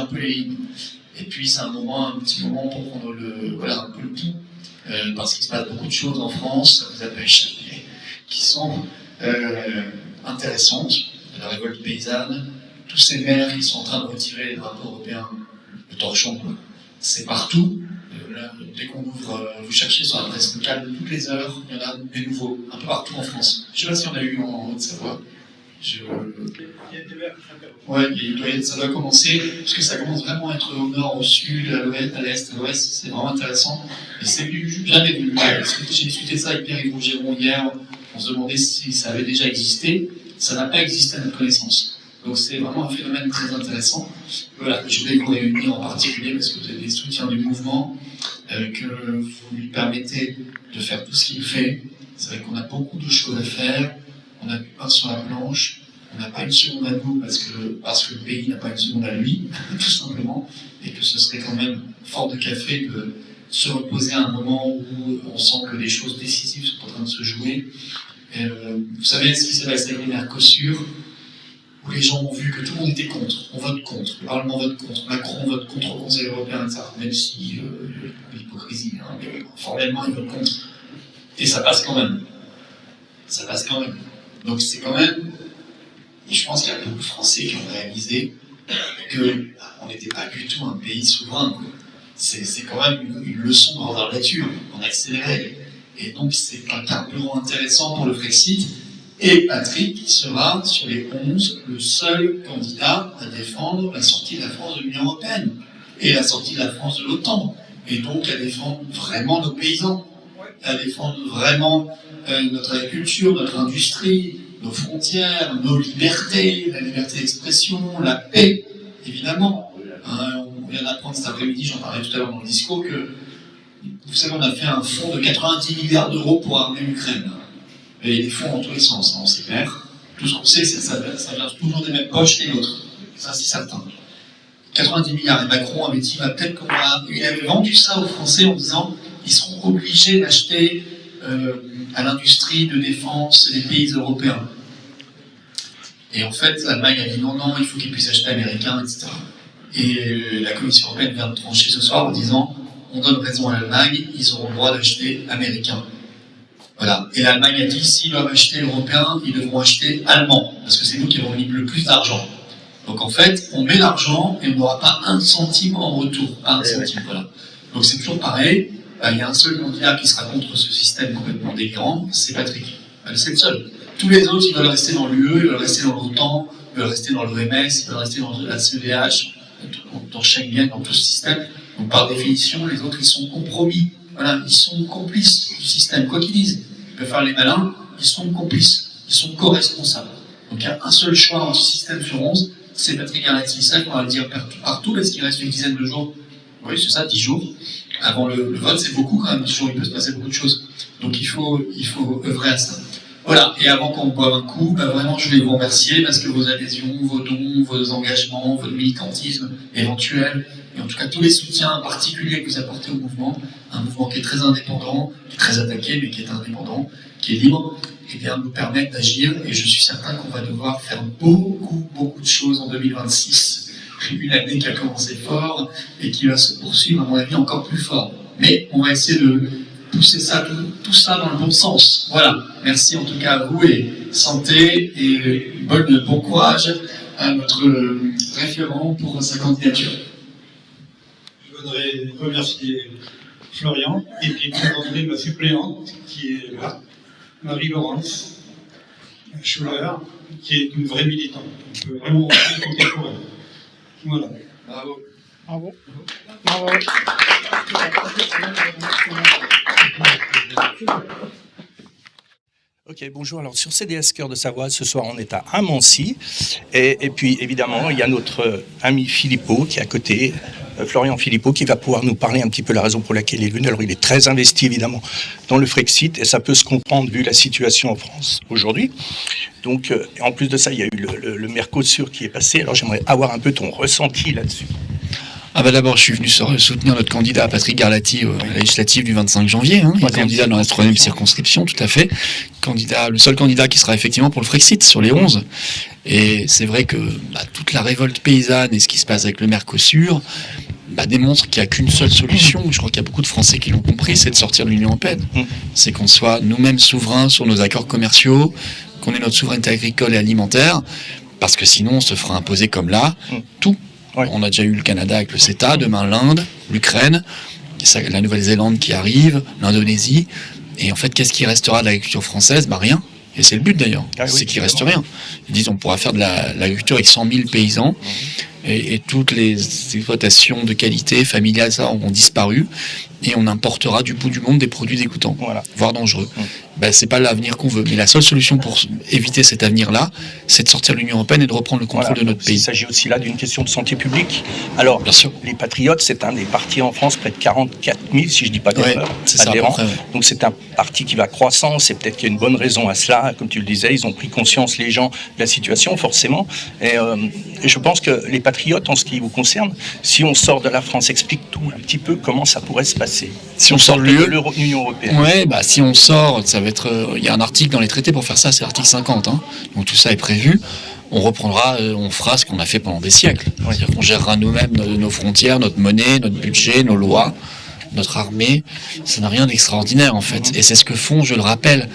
un peu les lignes. Et puis c'est un petit moment pour prendre un peu le pouls, parce qu'il se passe beaucoup de choses en France, ça vous a pas échappé, qui sont intéressantes. La révolte paysanne, tous ces maires qui sont en train de retirer les drapeaux européens, le torchon, c'est partout. Là, dès qu'on ouvre, vous cherchez sur la presse locale, toutes les heures, il y en a des nouveaux, un peu partout en France. Je ne sais pas si on a eu en Haute-Savoie. Ouais, ça doit commencer, parce que ça commence vraiment à être au nord, au sud, à l'ouest, à l'est, à l'ouest, c'est vraiment intéressant. Et c'est jamais venu. J'ai discuté de ça avec Pierre-Yves Rougeron hier, on se demandait si ça avait déjà existé. Ça n'a pas existé à notre connaissance. Donc c'est vraiment un phénomène très intéressant. Voilà, je voulais vous réunir en particulier parce que vous avez des soutiens du mouvement, que vous lui permettez de faire tout ce qu'il fait. C'est vrai qu'on a beaucoup de choses à faire, on a du pain sur la planche, on n'a pas une seconde à nous parce que le pays n'a pas une seconde à lui, tout simplement, et que ce serait quand même fort de café de se reposer à un moment où on sent que des choses décisives sont en train de se jouer. Vous savez ce qui s'est passé avec les Mercosur, où les gens ont vu que tout le monde était contre, on vote contre, le Parlement vote contre, Macron vote contre au Conseil européen, etc. Même si l'hypocrisie, formellement ils votent contre. Et ça passe quand même. Ça passe quand même. Donc c'est quand même, et je pense qu'il y a beaucoup de Français qui ont réalisé qu'on n'était pas du tout un pays souverain. C'est quand même une leçon de grandeur nature, on accélérait. Et donc c'est un carburant intéressant pour le Brexit. Et Patrick sera, sur les 11, le seul candidat à défendre la sortie de la France de l'Union européenne et la sortie de la France de l'OTAN. Et donc à défendre vraiment nos paysans, à défendre vraiment notre agriculture, notre industrie, nos frontières, nos libertés, la liberté d'expression, la paix, évidemment. On vient d'apprendre cet après-midi, j'en parlais tout à l'heure dans le discours, que vous savez, on a fait un fonds de 90 milliards d'euros pour armer l'Ukraine. Et il y a des fonds dans tous les sens, on sait clair. Tout ce qu'on sait, c'est que ça vient toujours des mêmes poches que les nôtres. Ça, c'est certain. 90 milliards. Et Macron avait dit, peut-être il avait vendu ça aux Français en disant ils seront obligés d'acheter à l'industrie de défense des pays européens. Et en fait, l'Allemagne a dit non, il faut qu'ils puissent acheter américains, etc. Et la Commission européenne vient de trancher ce soir en disant on donne raison à l'Allemagne, ils auront le droit d'acheter américains. Voilà. Et l'Allemagne a dit s'ils doivent acheter européens, ils devront acheter allemands, parce que c'est nous qui avons mis le plus d'argent. Donc en fait, on met l'argent et on n'aura pas un centime en retour. Pas un centime, voilà. Donc c'est toujours pareil. Il y a un seul candidat qui sera contre ce système complètement délirant, c'est Patrick. C'est le seul. Tous les autres, ils veulent rester dans l'UE, ils veulent rester dans l'OTAN, ils veulent rester dans l'OMS, ils veulent rester dans la CEDH, dans Schengen, dans tout ce système. Donc par définition, les autres, ils sont compromis. Voilà, ils sont complices du système. Quoi qu'ils disent, ils peuvent faire les malins, ils sont complices, ils sont co-responsables. Donc il y a un seul choix dans ce système sur 11, c'est Patrick Arlet-Sissal, on va le dire partout, parce qu'il reste une dizaine de jours. Oui, c'est ça, 10 jours. Avant le vote, c'est beaucoup quand même, 10 jours, il peut se passer beaucoup de choses. Donc il faut œuvrer à ça. Voilà, et avant qu'on boive un coup, vraiment je voulais vous remercier parce que vos adhésions, vos dons, vos engagements, votre militantisme éventuel, et en tout cas tous les soutiens particuliers que vous apportez au mouvement, un mouvement qui est très indépendant, qui est très attaqué, mais qui est indépendant, qui est libre, et bien nous permettre d'agir, et je suis certain qu'on va devoir faire beaucoup de choses en 2026. Une année qui a commencé fort, et qui va se poursuivre, à mon avis, encore plus fort. Mais on va essayer de pousser tout ça dans le bon sens. Voilà. Merci en tout cas à vous et santé et bon courage à notre référent pour sa candidature. Je voudrais remercier Florian et puis présenter ma suppléante qui est là, Marie-Laurence Schuller, qui est une vraie militante. On peut vraiment compter pour elle. Voilà. Bravo. Bravo. Bravo. Ok, bonjour. Alors sur CDS Cœur de Savoie, ce soir on est à Amancy. Et puis évidemment, il y a notre ami Philippot qui est à côté, Florian Philippot, qui va pouvoir nous parler un petit peu la raison pour laquelle il est venu. Alors il est très investi évidemment dans le Frexit et ça peut se comprendre vu la situation en France aujourd'hui. Donc en plus de ça, il y a eu le Mercosur qui est passé. Alors j'aimerais avoir un peu ton ressenti là-dessus. Ah bah d'abord, je suis venu soutenir notre candidat Patrick Garlati à la législative du 25 janvier. Il est candidat dans la 3e circonscription, tout à fait. Le seul candidat qui sera effectivement pour le Frexit sur les 11. Et c'est vrai que toute la révolte paysanne et ce qui se passe avec le Mercosur démontre qu'il n'y a qu'une seule solution. Je crois qu'il y a beaucoup de Français qui l'ont compris, c'est de sortir de l'Union européenne. C'est qu'on soit nous-mêmes souverains sur nos accords commerciaux, qu'on ait notre souveraineté agricole et alimentaire, parce que sinon on se fera imposer comme là tout. On a déjà eu le Canada avec le CETA, demain l'Inde, l'Ukraine, la Nouvelle-Zélande qui arrive, l'Indonésie. Et en fait, qu'est-ce qui restera de l'agriculture française ? Rien. Et c'est le but d'ailleurs, c'est qu'il reste rien. Ils disent on pourra faire de l'agriculture avec 100 000 paysans et toutes les exploitations de qualité familiales ça auront disparu et on importera du bout du monde des produits dégoûtants, voire dangereux. C'est pas l'avenir qu'on veut, mais la seule solution pour éviter cet avenir-là, c'est de sortir de l'Union européenne et de reprendre le contrôle de notre pays. Il s'agit aussi là d'une question de santé publique. Alors, bien sûr, les Patriotes, c'est un des partis en France, près de 44 000, si je ne dis pas d'erreur, adhérents. Donc c'est un parti qui va croissant, c'est peut-être qu'il y a une bonne raison à cela. Comme tu le disais, ils ont pris conscience, les gens, de la situation, forcément. Et je pense que les Patriotes, en ce qui vous concerne, si on sort de la France, explique tout un petit peu comment ça pourrait se passer. Si on sort de l'Union européenne. Si on sort, ça va être. Il y a un article dans les traités pour faire ça, c'est l'article 50. Donc tout ça est prévu. On reprendra, on fera ce qu'on a fait pendant des siècles. C'est-à-dire qu'on gérera nous-mêmes nos frontières, notre monnaie, notre budget, nos lois, notre armée. Ça n'a rien d'extraordinaire en fait. Et c'est ce que font, je le rappelle,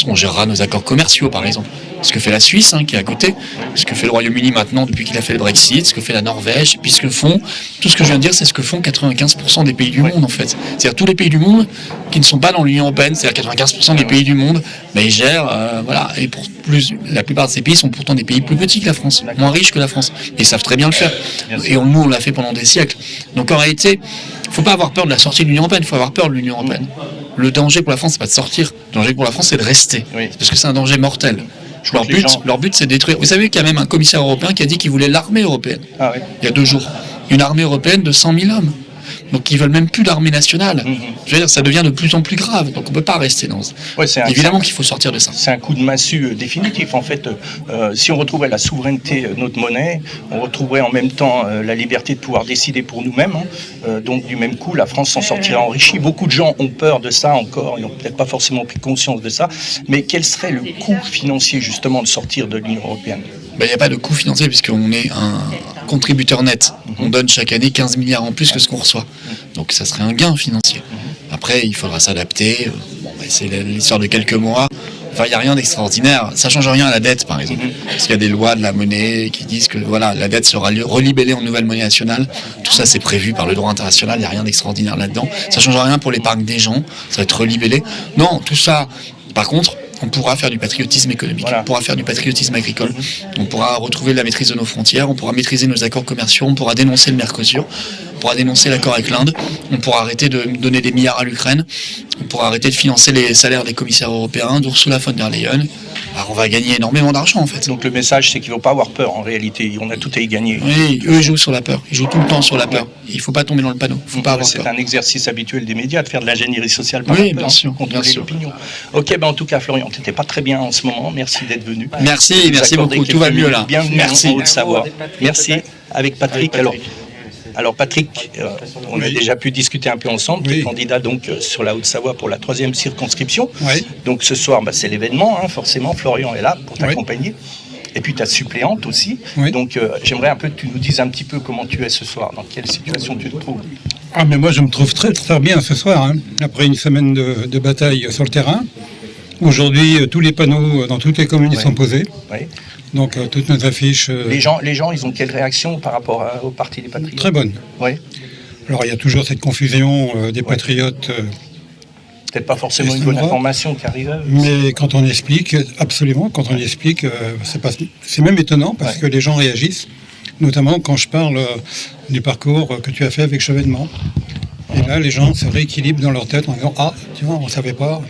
on gérera nos accords commerciaux par exemple. Ce que fait la Suisse qui est à côté, ce que fait le Royaume-Uni maintenant depuis qu'il a fait le Brexit, ce que fait la Norvège, et puis ce que font, tout ce que je viens de dire, c'est ce que font 95% des pays du monde en fait. C'est-à-dire tous les pays du monde qui ne sont pas dans l'Union européenne, c'est-à-dire 95% des pays du monde, ils gèrent, et la plupart de ces pays sont pourtant des pays plus petits que la France, moins riches que la France, et ils savent très bien le faire. Et nous on l'a fait pendant des siècles. Donc en réalité, il ne faut pas avoir peur de la sortie de l'Union européenne, il faut avoir peur de l'Union européenne. Le danger pour la France, c'est pas de sortir. Le danger pour la France, c'est de rester. Parce que c'est un danger mortel. Leur but, c'est de détruire. Vous savez qu'il y a même un commissaire européen qui a dit qu'il voulait l'armée européenne. Il y a 2 jours. Une armée européenne de 100 000 hommes. Donc ils veulent même plus d'armée nationale. Je veux dire, ça devient de plus en plus grave. Donc on peut pas rester dans. Évidemment qu'il faut sortir de ça. C'est un coup de massue définitif. En fait, si on retrouvait la souveraineté de notre monnaie, on retrouverait en même temps la liberté de pouvoir décider pour nous-mêmes. Donc du même coup, la France s'en sortira enrichie. Beaucoup de gens ont peur de ça encore. Ils n'ont peut-être pas forcément pris conscience de ça. Mais quel serait le coût financier justement de sortir de l'Union européenne ? Il n'y a pas de coût financier puisqu'on est un contributeur net. On donne chaque année 15 milliards en plus que ce qu'on reçoit. Donc ça serait un gain financier. Après, il faudra s'adapter. C'est l'histoire de quelques mois. Enfin, il n'y a rien d'extraordinaire. Ça ne change rien à la dette, par exemple. Parce qu'il y a des lois de la monnaie qui disent que la dette sera relibellée en nouvelle monnaie nationale. Tout ça, c'est prévu par le droit international. Il n'y a rien d'extraordinaire là-dedans. Ça ne change rien pour l'épargne des gens. Ça va être relibellé. Non, tout ça, par contre, on pourra faire du patriotisme économique, on pourra faire du patriotisme agricole, on pourra retrouver la maîtrise de nos frontières, on pourra maîtriser nos accords commerciaux, on pourra dénoncer le Mercosur, on pourra dénoncer l'accord avec l'Inde, on pourra arrêter de donner des milliards à l'Ukraine, on pourra arrêter de financer les salaires des commissaires européens, d'Ursula von der Leyen. Alors on va gagner énormément d'argent en fait. Donc le message c'est qu'il ne faut pas avoir peur en réalité, on a tout à y gagner. Oui, eux ils jouent sur la peur, ils jouent tout le temps sur la peur. Il ne faut pas tomber dans le panneau, il ne faut pas avoir peur. C'est un exercice habituel des médias de faire de l'ingénierie sociale par la peur, bien sûr, contrôler l'opinion. Ok, en tout cas Florian, tu n'étais pas très bien en ce moment, merci d'être venu. Merci beaucoup, tout va mieux là. Bienvenue en Haute-Savoie. Merci avec Patrick. Alors Patrick, on a déjà pu discuter un peu ensemble, tu es candidat donc sur la Haute-Savoie pour la 3e circonscription. Donc ce soir, c'est l'événement, forcément, Florian est là pour t'accompagner. Et puis ta suppléante aussi. Donc j'aimerais un peu que tu nous dises un petit peu comment tu es ce soir, dans quelle situation tu te trouves. Ah mais moi je me trouve très très bien ce soir, après une semaine de bataille sur le terrain. Aujourd'hui, tous les panneaux dans toutes les communes sont posés. Donc toutes nos affiches... Les gens, ils ont quelle réaction par rapport au Parti des Patriotes ? Très bonne. Alors il y a toujours cette confusion des patriotes... peut-être pas forcément une bonne information qui arrive. Mais quand on explique, absolument, c'est même étonnant parce que les gens réagissent, notamment quand je parle du parcours que tu as fait avec Chevènement. Et là, les gens se rééquilibrent dans leur tête en disant « Ah, tu vois, on ne savait pas »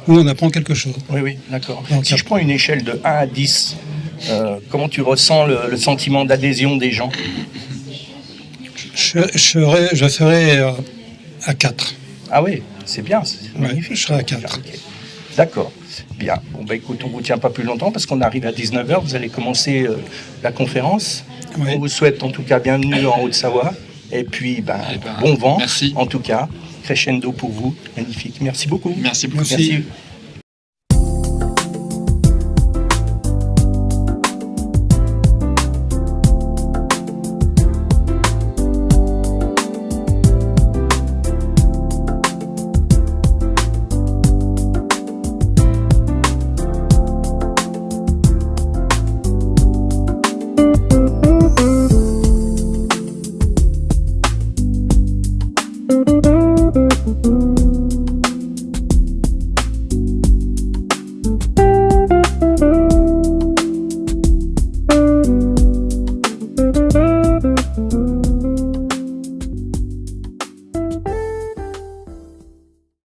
ou on apprend quelque chose. Oui, d'accord. Donc, si je prends une échelle de 1 à 10, comment tu ressens le sentiment d'adhésion des gens ? Je serais à 4. Ah oui, c'est bien, c'est magnifique. Je serai à 4. Okay. D'accord, bien. Écoute, on ne vous tient pas plus longtemps parce qu'on arrive à 19h, vous allez commencer la conférence. On vous souhaite en tout cas bienvenue en Haute-Savoie. Et puis, Eh ben, bon vent, merci. en tout cas. Crescendo pour vous. Magnifique. Merci beaucoup. Merci beaucoup. Merci.